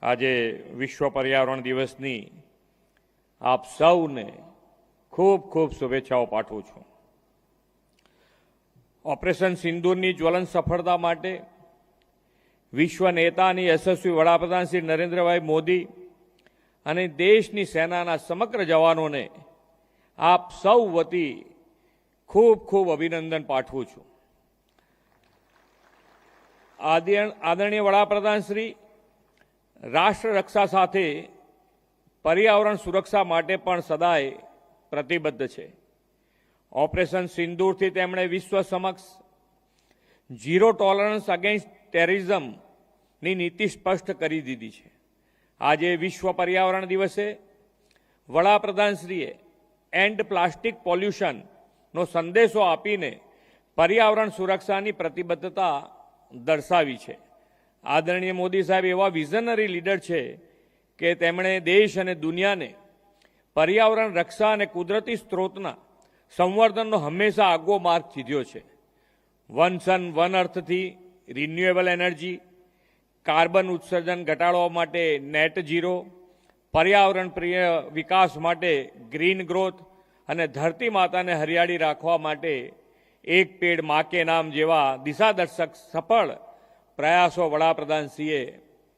આજે વિશ્વ પર્યાવરણ દિવસની આપ સૌને ખૂબ ખૂબ શુભેચ્છાઓ પાઠવું છું. ઓપરેશન સિંદૂરની જ્વલંત સફળતા માટે વિશ્વ નેતા અને યશસ્વી વડાપ્રધાન શ્રી નરેન્દ્રભાઈ મોદી અને દેશની સેનાના સમગ્ર જવાનોને આપ સૌ વતી ખૂબ ખૂબ અભિનંદન પાઠવું છું. આદરણીય વડાપ્રધાન શ્રી રાષ્ટ્ર રક્ષા સાથે પર્યાવરણ સુરક્ષા માટે પણ સદાય પ્રતિબદ્ધ છે. ઓપરેશન સિંદૂરથી તેમણે વિશ્વ સમક્ષ ઝીરો ટોલરન્સ અગેન્સ્ટ ટેરરિઝમની નીતિ સ્પષ્ટ કરી દીધી છે. આજે વિશ્વ પર્યાવરણ દિવસે વડાપ્રધાનશ્રીએ એન્ડ પ્લાસ્ટિક પોલ્યુશનનો સંદેશો આપીને પર્યાવરણ સુરક્ષાની પ્રતિબદ્ધતા દર્શાવી છે. આદરણીય મોદી સાહેબ એવા વિઝનરી લીડર છે કે તેમણે દેશ અને દુનિયાને પર્યાવરણ રક્ષા અને કુદરતી સ્ત્રોતના સંવર્ધનનો હંમેશા આગવો માર્ગ ચીધ્યો છે. વન સન વન અર્થથી રિન્યુએબલ એનર્જી, કાર્બન ઉત્સર્જન ઘટાડવા માટે નેટ ઝીરો, પર્યાવરણ પ્રિય વિકાસ માટે ગ્રીન ગ્રોથ અને ધરતી માતાને હરિયાળી રાખવા માટે એક પેડ મા કે નામ જેવા દિશાદર્શક સફળ પ્રયાસો વડાપ્રધાનશ્રીએ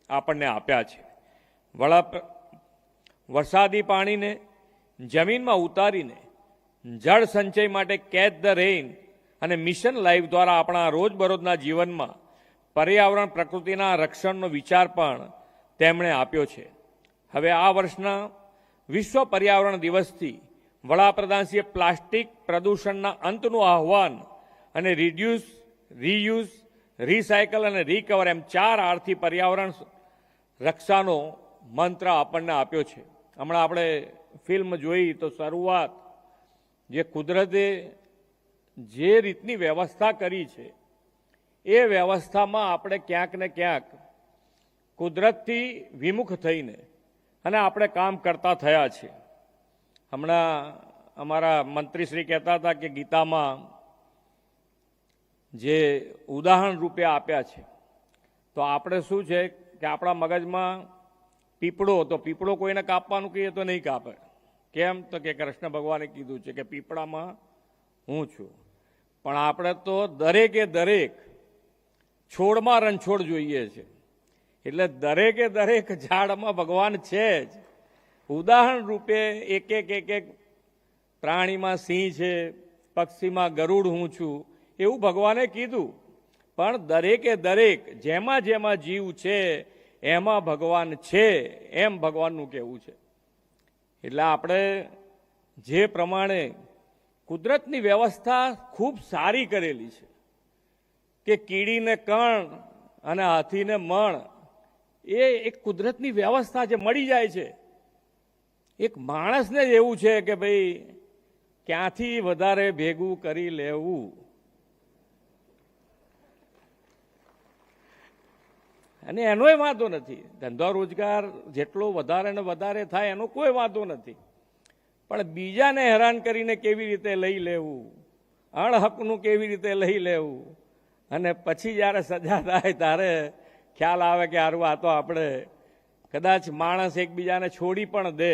આપણને આપ્યા છે. વરસાદી પાણીને જમીનમાં ઉતારીને જળ સંચય માટે કેચ ધ રેઇન અને મિશન લાઈફ દ્વારા આપણા રોજબરોજના જીવનમાં પર્યાવરણ પ્રકૃતિના રક્ષણનો વિચાર પણ તેમણે આપ્યો છે. હવે આ વર્ષના વિશ્વ પર્યાવરણ દિવસથી વડાપ્રધાનશ્રીએ પ્લાસ્ટિક પ્રદૂષણના અંતનું આહ્વાન અને રિડ્યુસ, રીયુઝ, રિસાયકલ અને રિકવર એમ 4 Rથી પર્યાવરણ રક્ષાનો મંત્ર આપણને આપ્યો છે. હમણાં આપણે ફિલ્મ જોઈ તો શરૂઆત જે કુદરતે જે રીતની વ્યવસ્થા કરી છે એ વ્યવસ્થામાં આપણે ક્યાંક ને ક્યાંક કુદરતથી વિમુખ થઈને અને આપણે કામ કરતા થયા છે. હમણાં અમારા મંત્રીશ્રી કહેતા હતા કે ગીતામાં જે ઉદાહરણ રૂપે આપ્યા છે તો આપણે શું છે કે આપણા મગજમાં પીપળો કોઈને કાપવાનું કહીએ તો નહીં કાપે. કેમ? તો કે કૃષ્ણ ભગવાને કીધું છે કે પીપળામાં હું છું. પણ આપણે તો દરેકે દરેક છોડમાં રણછોડ જોઈએ છે. એટલે દરેકે દરેક ઝાડમાં ભગવાન છે જ. ઉદાહરણ રૂપે એક એક પ્રાણીમાં સિંહ છે, પક્ષીમાં ગરુડ હું છું એવું ભગવાને કીધું. પણ દરેકે દરેક જેમાં જેમાં જીવ છે એમાં ભગવાન છે એમ ભગવાનનું કહેવું છે. એટલે આપણે જે પ્રમાણે કુદરતની વ્યવસ્થા ખૂબ સારી કરેલી છે કે કીડીને કણ અને હાથીને મણ એ એક કુદરતની વ્યવસ્થા છે, મળી જાય છે. એક માણસને જ એવું છે કે ભાઈ ક્યાંથી વધારે ભેગું કરી લેવું. અને એનોય વાંધો નથી. ધંધો રોજગાર જેટલો વધારે ને વધારે થાય એનો કોઈ વાંધો નથી. પણ બીજાને હેરાન કરીને કેવી રીતે લઈ લેવું, અણહકનું કેવી રીતે લઈ લેવું, અને પછી જ્યારે સજા થાય ત્યારે ખ્યાલ આવે કે હારું આ તો આપણે કદાચ માણસ એકબીજાને છોડી પણ દે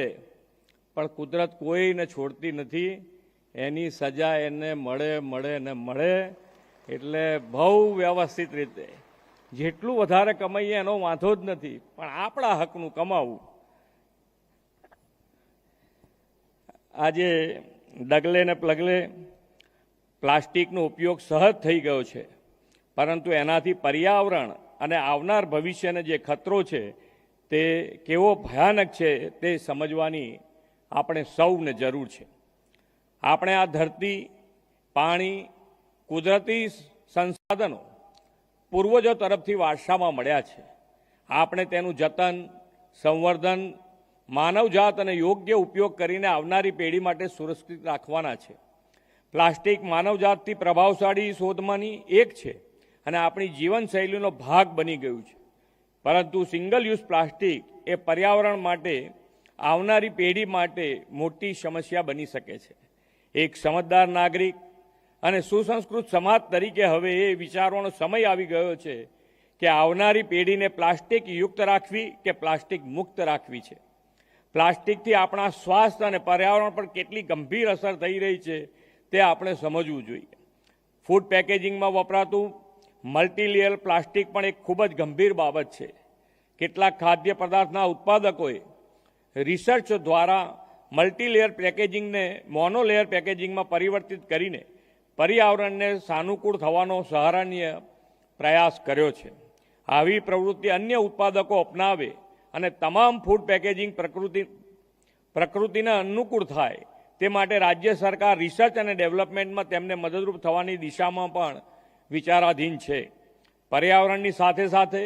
પણ કુદરત કોઈને છોડતી નથી. એની સજા એને મળે ને મળે. એટલે બહુ વ્યવસ્થિત રીતે જેટલું વધારે કમાઈએ એનો વાંધો જ નથી, પણ આપણા હકનું કમાવું. આજે ડગલે ને પગલે પ્લાસ્ટિકનો ઉપયોગ સહજ થઈ ગયો છે, પરંતુ એનાથી પર્યાવરણ અને આવનાર ભવિષ્યને જે ખતરો છે તે કેવો ભયાનક છે તે સમજવાની આપણે સૌને જરૂર છે. આપણે આ ધરતી, પાણી, કુદરતી સંસાધનો પૂર્વજો તરફથી વારસામાં મળ્યા છે. આપણે તેનું જતન, સંવર્ધન, માનવજાત અને યોગ્ય ઉપયોગ કરીને આવનારી પેઢી માટે સુરક્ષિત રાખવાના છે. પ્લાસ્ટિક માનવજાતથી પ્રભાવશાળી શોધમાંની એક છે અને આપણી જીવનશૈલીનો ભાગ બની ગયું છે. પરંતુ સિંગલ યુઝ પ્લાસ્ટિક એ પર્યાવરણ માટે, આવનારી પેઢી માટે મોટી સમસ્યા બની શકે છે. એક સમજદાર નાગરિક અને સુસંસ્કૃત સમાજ તરીકે હવે એ વિચારવાનો સમય આવી ગયો છે કે આવનારી પેઢીને પ્લાસ્ટિક યુક્ત રાખવી કે પ્લાસ્ટિક મુક્ત રાખવી છે. પ્લાસ્ટિકથી આપણા સ્વાસ્થ્ય અને પર્યાવરણ પર કેટલી ગંભીર અસર થઈ રહી છે તે આપણે સમજવું જોઈએ. ફૂડ પેકેજિંગમાં વપરાતું મલ્ટીલેયર પ્લાસ્ટિક પણ એક ખૂબ જ ગંભીર બાબત છે. કેટલાક ખાદ્ય પદાર્થના ઉત્પાદકોએ રિસર્ચ દ્વારા મલ્ટીલેયર પેકેજિંગને મોનોલેયર પેકેજિંગમાં પરિવર્તિત કરીને પર્યાવરણને સાનુકૂળ થવાનો સરાહનીય પ્રયાસ કર્યો છે. આવી પ્રવૃત્તિ અન્ય ઉત્પાદકો અપનાવે અને તમામ ફૂડ પેકેજિંગ પ્રકૃતિને અનુકૂળ થાય તે માટે રાજ્ય સરકાર રિસર્ચ અને ડેવલપમેન્ટમાં તેમને મદદરૂપ થવાની દિશામાં પણ વિચારાધીન છે. પર્યાવરણની સાથે સાથે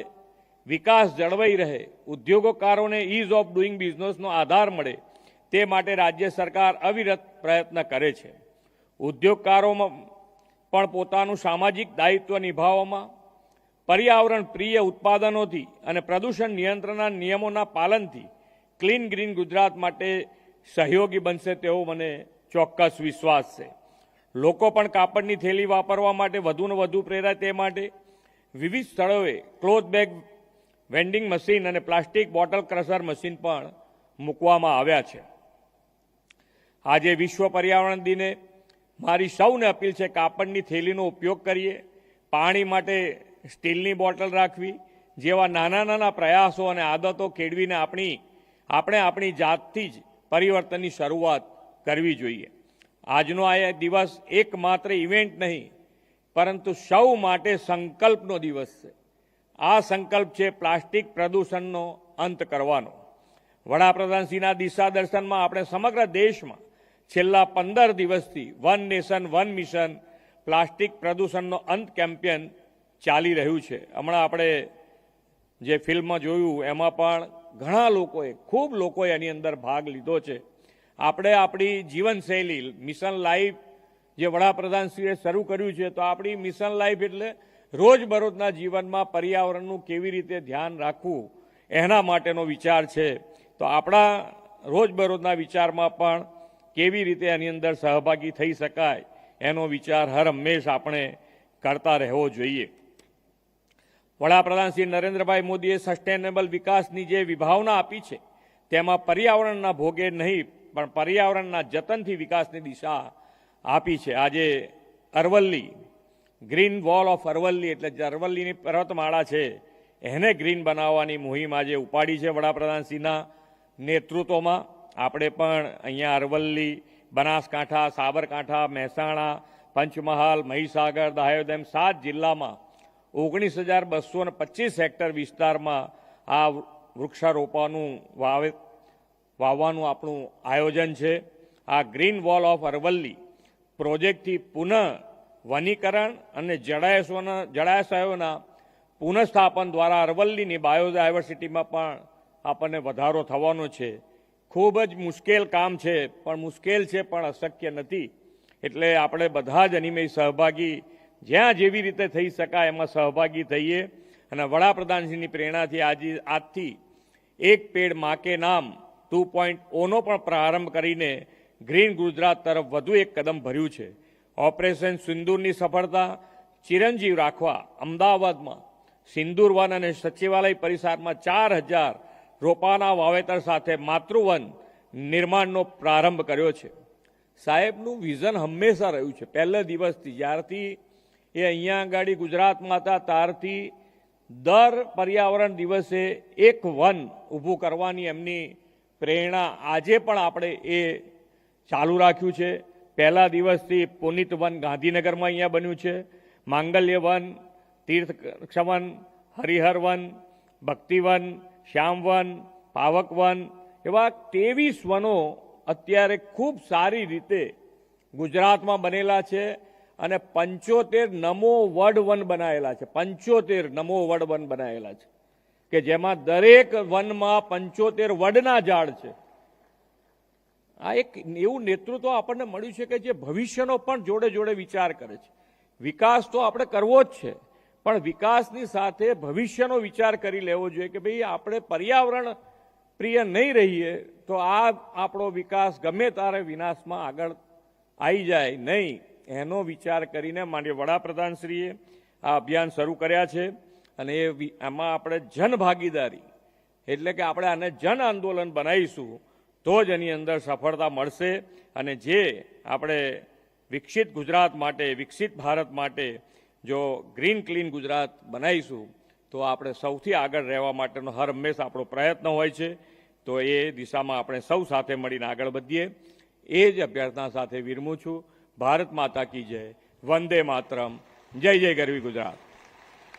વિકાસ જળવાઈ રહે, ઉદ્યોગકારોને ઇઝ ઓફ ડુઈંગ બિઝનેસનો આધાર મળે તે માટે રાજ્ય સરકાર અવિરત પ્રયત્ન કરે છે. ઉદ્યોગકારોમાં પણ પોતાનું સામાજિક દાયિત્વ નિભાવવામાં પર્યાવરણ પ્રિય ઉત્પાદનોથી અને પ્રદૂષણ નિયંત્રણના નિયમોના પાલનથી ક્લીન ગ્રીન ગુજરાત માટે સહયોગી બનશે તેવો મને ચોક્કસ વિશ્વાસ છે. લોકો પણ કાપડની થેલી વાપરવા માટે વધુને વધુ પ્રેરાય તે માટે વિવિધ સ્થળોએ ક્લોથ બેગ વેન્ડિંગ મશીન અને પ્લાસ્ટિક બોટલ ક્રશર મશીન પણ મૂકવામાં આવ્યા છે. આજે વિશ્વ પર્યાવરણ દિને મારી સૌને અપીલ છે કાપડની થેલીનો ઉપયોગ કરીએ, પાણી માટે સ્ટીલની બોટલ રાખવી જેવા નાના નાના પ્રયાસો અને આદતો કેળવીને આપણે આપણી જાતથી જ પરિવર્તનની શરૂઆત કરવી જોઈએ. આજનો આ દિવસ એકમાત્ર ઇવેન્ટ નહીં પરંતુ સૌ માટે સંકલ્પનો દિવસ છે. આ સંકલ્પ છે પ્લાસ્ટિક પ્રદૂષણનો અંત કરવાનો. વડાપ્રધાનશ્રીના દિશા દર્શનમાં આપણે સમગ્ર દેશમાં છેલ્લા 15 દિવસથી one nation one mission plastic પ્રદૂષણનો અંત કેમ્પેન ચાલી રહ્યું છે. હમણાં આપણે જે ફિલ્મ જોયું એમાં પણ ઘણા ખૂબ લોકોએ એની અંદર ભાગ લીધો છે. આપણે આપણી જીવનશૈલી મિશન લાઈફ જે વડાપ્રધાનશ્રીએ શરૂ કર્યું છે તો આપણી મિશન લાઈફ એટલે રોજબરોજના જીવનમાં પર્યાવરણનું કેવી રીતે ધ્યાન રાખવું એના માટેનો વિચાર છે. તો આપણા રોજબરોજના વિચારમાં પણ કેવી રીતે એની અંદર સહભાગી થઈ શકાય એનો વિચાર હર હંમેશ આપણે કરતા રહેવો જોઈએ. વડાપ્રધાન શ્રી નરેન્દ્રભાઈ મોદીએ સસ્ટેનેબલ વિકાસની જે વિભાવના આપી છે તેમાં પર્યાવરણના ભોગે નહીં પણ પર્યાવરણના જતનથી વિકાસની દિશા આપી છે. આજે Aravalli green wall of Aravalli એટલે જે અરવલ્લીની પર્વતમાળા છે એને ગ્રીન બનાવવાની મુહિમ આજે ઉપાડી છે વડાપ્રધાનશ્રીના નેતૃત્વમાં. આપણે પણ અહીંયા અરવલ્લી, બનાસકાંઠા, સાબરકાંઠા, મહેસાણા, પંચમહાલ, મહીસાગર, દાહોદ એમ 7 જિલ્લામાં 19,225 હેક્ટર વિસ્તારમાં આ વૃક્ષારોપણનું વાવવાનું આપણું આયોજન છે. આ ગ્રીન વોલ ઓફ અરવલ્લી પ્રોજેક્ટથી પુનઃ વનીકરણ અને જળાશયોના પુનઃસ્થાપન દ્વારા અરવલ્લીની બાયોડાયવર્સિટીમાં પણ આપણને વધારો થવાનો છે. ખૂબ જ મુશ્કેલ કામ છે પણ અશક્ય નથી. એટલે આપણે બધા જ અનિમય સહભાગી જ્યાં જેવી રીતે થઈ શકાય એમાં સહભાગી થઈએ અને વડાપ્રધાનશ્રીની પ્રેરણાથી આજથી એક પેડ માં કે નામ 2.0નો પણ પ્રારંભ કરીને ગ્રીન ગુજરાત તરફ વધુ એક કદમ ભર્યું છે. ઓપરેશન સિંદૂરની સફળતા ચિરંજીવ રાખવા અમદાવાદમાં સિંદૂર વન અને સચિવાલય પરિસરમાં 4,000 રોપાના વાવેતર સાથે માતૃવન નિર્માણનો પ્રારંભ કર્યો છે. સાહેબનું વિઝન હંમેશા રહ્યું છે પહેલા દિવસથી જ્યારથી એ અહીંયા આગળ ગુજરાતમાં હતા ત્યારથી દર પર્યાવરણ દિવસે એક વન ઊભું કરવાની એમની પ્રેરણા આજે પણ આપણે એ ચાલુ રાખ્યું છે. પહેલા દિવસથી પુનિત વન ગાંધીનગરમાં અહીંયા બન્યું છે, માંગલ્ય વન, તીર્થક્ષવન, હરિહર વન, ભક્તિવન, શ્યામવન, પાવક વન એવા 23 વનો અત્યારે ખૂબ સારી રીતે ગુજરાતમાં બનેલા છે અને 75 નમો વડ વન બનાવેલા છે. 75 નમો વડ વન બનાવેલા છે કે જેમાં દરેક વનમાં 75 વડના ઝાડ છે. આ એક એવું નેતૃત્વ આપણને મળ્યું છે કે જે ભવિષ્યનો પણ જોડે જોડે વિચાર કરે છે. વિકાસ તો આપણે કરવો જ છે પણ વિકાસની સાથે ભવિષ્યનો વિચાર કરી લેવો જોઈએ કે ભાઈ આપણે પર્યાવરણ પ્રિય નહીં રહીએ તો આ આપણો વિકાસ ગમે ત્યારે વિનાશમાં આગળ આવી જાય નહીં. એનો વિચાર કરીને માનનીય વડાપ્રધાનશ્રીએ આ અભિયાન શરૂ કર્યા છે અને એમાં આપણે જનભાગીદારી એટલે કે આપણે આને જન આંદોલન બનાવીશું તો જ એની અંદર સફળતા મળશે અને જે આપણે વિકસિત ગુજરાત માટે વિકસિત ભારત માટે જો ગ્રીન ક્લીન ગુજરાત બનાવીશું તો આપણે સૌથી આગળ રહેવા માટેનો હર હંમેશા આપણો પ્રયત્ન હોય છે. તો એ દિશામાં આપણે સૌ સાથે મળીને આગળ વધીએ એ જ અભ્યર્થના સાથે વિરમું છું. ભારત માતા કી જય, વંદે માતરમ, જય જય ગરવી ગુજરાત.